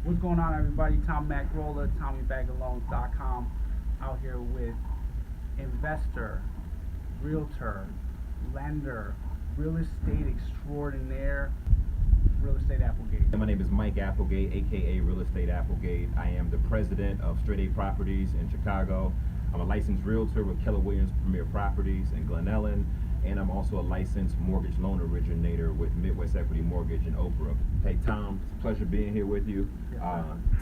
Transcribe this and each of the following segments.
What's going on, everybody? TommyBagaloans, TommyBagaloans.com, out here with investor, realtor, lender, real estate extraordinaire, Real Estate Applegate. My name is Mike Applegate, aka Real Estate Applegate. I am the president of Straight A Properties in Chicago. I'm a licensed realtor with Keller Williams Premier Properties in Glen Ellen, and I'm also a licensed mortgage loan originator with Midwest Equity Mortgage in Oak Brook. Hey Tom, it's a pleasure being here with you.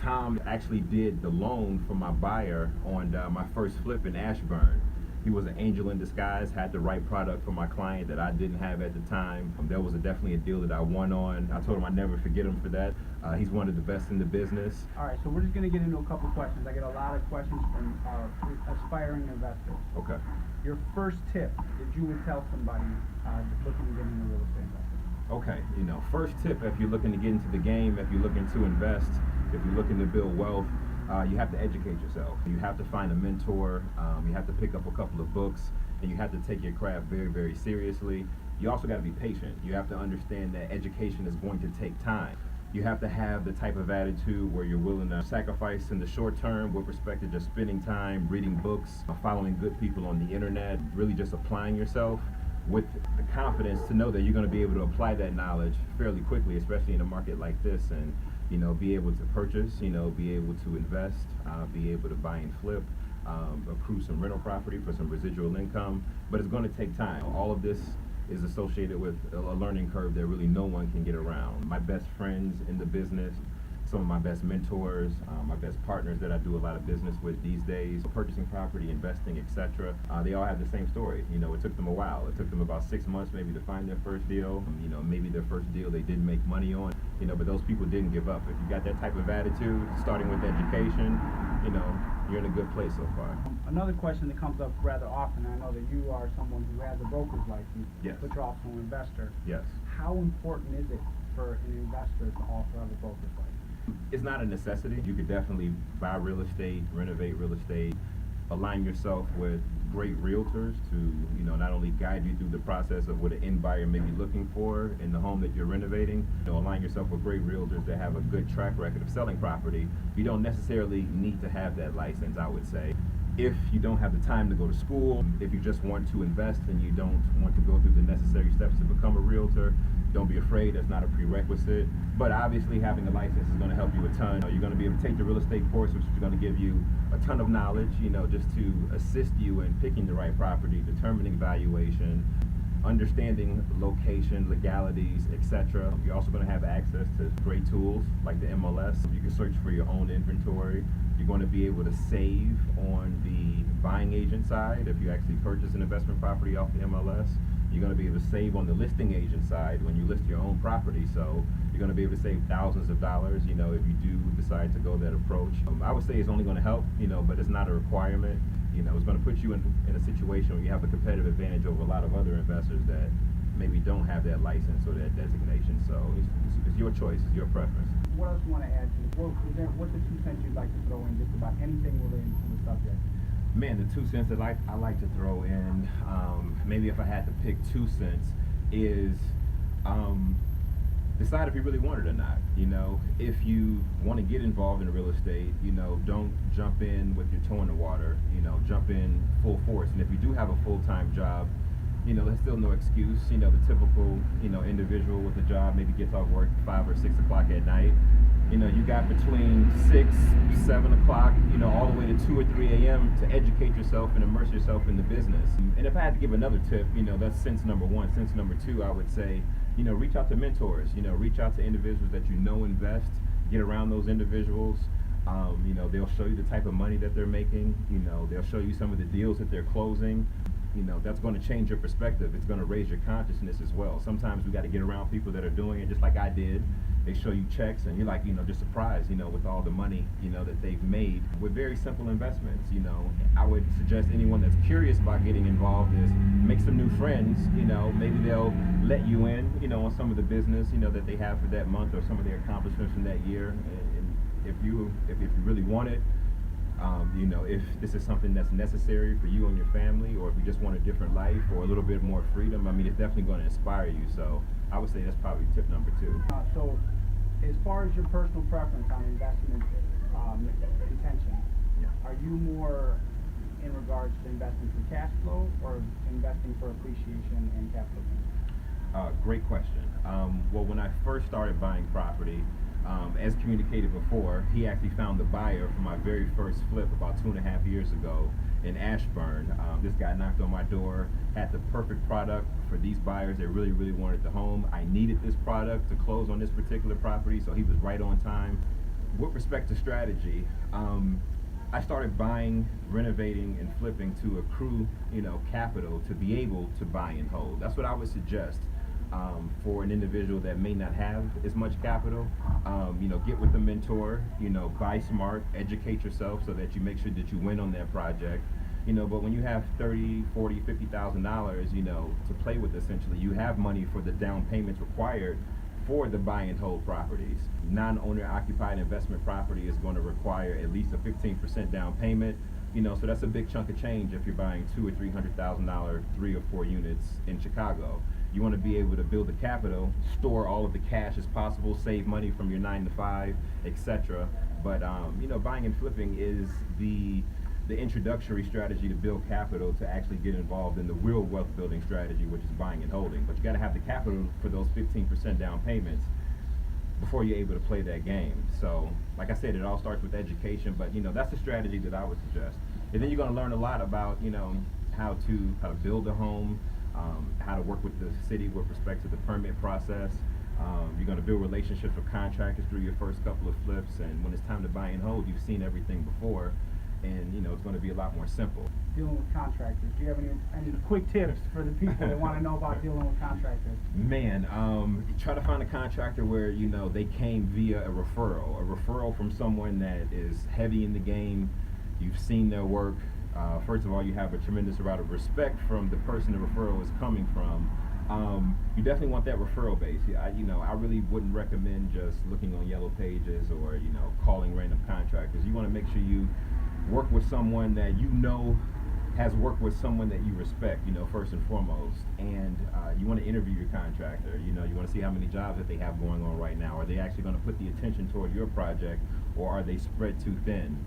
Tom actually did the loan for my buyer on my first flip in Ashburn. He was an angel in disguise, had the right product for my client that I didn't have at the time. There was definitely a deal that I won on. I told him I'd never forget him for that. He's one of the best in the business. All right, so we're just going to get into a couple questions. I get a lot of questions from aspiring investors. Okay. Your first tip that you would tell somebody looking to get into real estate investing? Okay, first tip, if you're looking to get into the game, if you're looking to invest, if you're looking to build wealth, you have to educate yourself. You have to find a mentor. You have to pick up a couple of books, and you have to take your craft very, very seriously. You also got to be patient. You have to understand that education is going to take time. You have to have the type of attitude where you're willing to sacrifice in the short term with respect to just spending time reading books, following good people on the internet, really just applying yourself with the confidence to know that you're going to be able to apply that knowledge fairly quickly, especially in a market like this, and be able to purchase, be able to invest, be able to buy and flip, accrue some rental property for some residual income. But it's going to take time. All of this is associated with a learning curve that really no one can get around. My best friends in the business, some of my best mentors, my best partners that I do a lot of business with these days, purchasing property, investing, etc. They all have the same story. It took them a while. It took them about 6 months maybe to find their first deal. Maybe their first deal they didn't make money on. But those people didn't give up. If you got that type of attitude, starting with education, you're in a good place so far. Another question that comes up rather often, I know that you are someone who has a broker's license, yes, but you're also an investor. Yes. How important is it for an investor to also have a broker's license? It's not a necessity. You could definitely buy real estate, renovate real estate, align yourself with great realtors to, not only guide you through the process of what an end buyer may be looking for in the home that you're renovating, align yourself with great realtors that have a good track record of selling property. You don't necessarily need to have that license, I would say. If you don't have the time to go to school, if you just want to invest and you don't want to go through the necessary steps to become a realtor, don't be afraid. That's not a prerequisite. But obviously having a license is going to help you a ton. You're going to be able to take the real estate course, which is going to give you a ton of knowledge, just to assist you in picking the right property, determining valuation, understanding location, legalities, etc. You're also going to have access to great tools like the MLS. You can search for your own inventory. You're going to be able to save on the buying agent side if you actually purchase an investment property off the MLS. You're going to be able to save on the listing agent side when you list your own property. So you're going to be able to save thousands of dollars, if you do decide to go that approach. I would say it's only going to help, but it's not a requirement. It's going to put you in a situation where you have a competitive advantage over a lot of other investors that maybe don't have that license or that designation. So it's your choice, it's your preference. What else do you want to add to it? What's the 2 cents you'd like to throw in just about anything related to the subject? Man, the 2 cents that I like to throw in, maybe if I had to pick 2 cents, is decide if you really want it or not. If you want to get involved in real estate, don't jump in with your toe in the water. Jump in full force. And if you do have a full-time job, there's still no excuse. The typical, individual with a job maybe gets off work 5 or 6 o'clock at night. You got between 6, 7 o'clock, all the way to 2 or 3 a.m. to educate yourself and immerse yourself in the business. And if I had to give another tip, that's sense number 1. Sense number 2, I would say, reach out to mentors. Reach out to individuals that invest. Get around those individuals. They'll show you the type of money that they're making. They'll show you some of the deals that they're closing. That's going to change your perspective. It's going to raise your consciousness as well. Sometimes we got to get around people that are doing it just like I did. They show you checks and you're like, just surprised, with all the money, that they've made with very simple investments. I would suggest anyone that's curious about getting involved is make some new friends. Maybe they'll let you in, on some of the business, that they have for that month or some of their accomplishments from that year. And if you really want it, if this is something that's necessary for you and your family, or if you just want a different life or a little bit more freedom, it's definitely going to inspire you. So I would say that's probably tip number 2. So as far as your personal preference on investment intention, Yeah. are you more in regards to investing for cash flow or investing for appreciation and capital gains? Great question. Well, when I first started buying property, as communicated before, he actually found the buyer for my very first flip about 2.5 years ago in Ashburn. This guy knocked on my door, had the perfect product for these buyers that really, really wanted the home. I needed this product to close on this particular property, so he was right on time. With respect to strategy, I started buying, renovating, and flipping to accrue, capital to be able to buy and hold. That's what I would suggest for an individual that may not have as much capital. Get with a mentor, buy smart, educate yourself so that you make sure that you win on that project. But when you have $30,000, $40,000, $50,000, to play with, essentially, you have money for the down payments required for the buy and hold properties. Non-owner occupied investment property is going to require at least a 15% down payment. So that's a big chunk of change if you're buying $200,000 or $300,000, 3 or 4 units in Chicago. You want to be able to build the capital, store all of the cash as possible, save money from your 9 to 5, etc. But buying and flipping is the introductory strategy to build capital to actually get involved in the real wealth building strategy, which is buying and holding. But you got to have the capital for those 15% down payments before you're able to play that game. So, like I said, it all starts with education, but that's a strategy that I would suggest. And then you're going to learn a lot about how to build a home, how to work with the city with respect to the permit process. You're going to build relationships with contractors through your first couple of flips, and when it's time to buy and hold, you've seen everything before, and it's going to be a lot more simple. Dealing with contractors, do you have any quick tips for the people that want to know about dealing with contractors? Man, try to find a contractor where they came via a referral from someone that is heavy in the game. You've seen their work. First of all, you have a tremendous amount of respect from the person the referral is coming from. You definitely want that referral base. I really wouldn't recommend just looking on Yellow Pages or calling random contractors. You want to make sure you work with someone that has worked with someone that you respect, first and foremost. And you want to interview your contractor. You want to see how many jobs that they have going on right now. Are they actually going to put the attention toward your project, or are they spread too thin?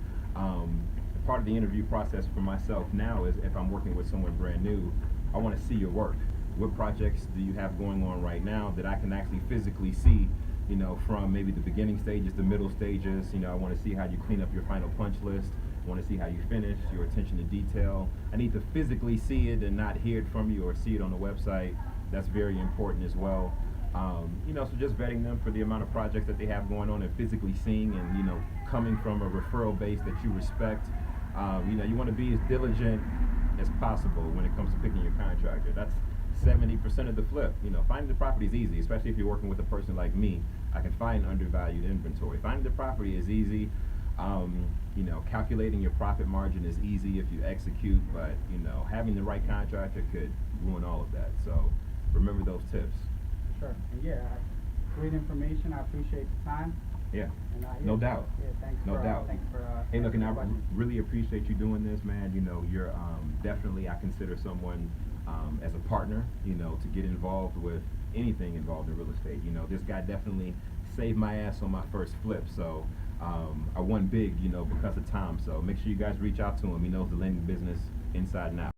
Part of the interview process for myself now is, if I'm working with someone brand new, I want to see your work. What projects do you have going on right now that I can actually physically see, from maybe the beginning stages, the middle stages. I want to see how you clean up your final punch list. I want to see how you finish, your attention to detail. I need to physically see it and not hear it from you or see it on the website. That's very important as well. So just vetting them for the amount of projects that they have going on and physically seeing, and coming from a referral base that you respect. You want to be as diligent as possible when it comes to picking your contractor. That's 70% of the flip. Finding the property is easy, especially if you're working with a person like me. I can find undervalued inventory. Finding the property is easy. Calculating your profit margin is easy if you execute, but having the right contractor could ruin all of that. So remember those tips. Sure. And great information. I appreciate the time. Yeah. And, no doubt. Yeah, thanks. No doubt. Thanks for. Hey, look, and I questions. really appreciate you doing this, man. You're definitely, I consider someone as a partner. To get involved with anything involved in real estate. This guy definitely saved my ass on my first flip. So I won big, because of Tom. So make sure you guys reach out to him. He knows the lending business inside and out.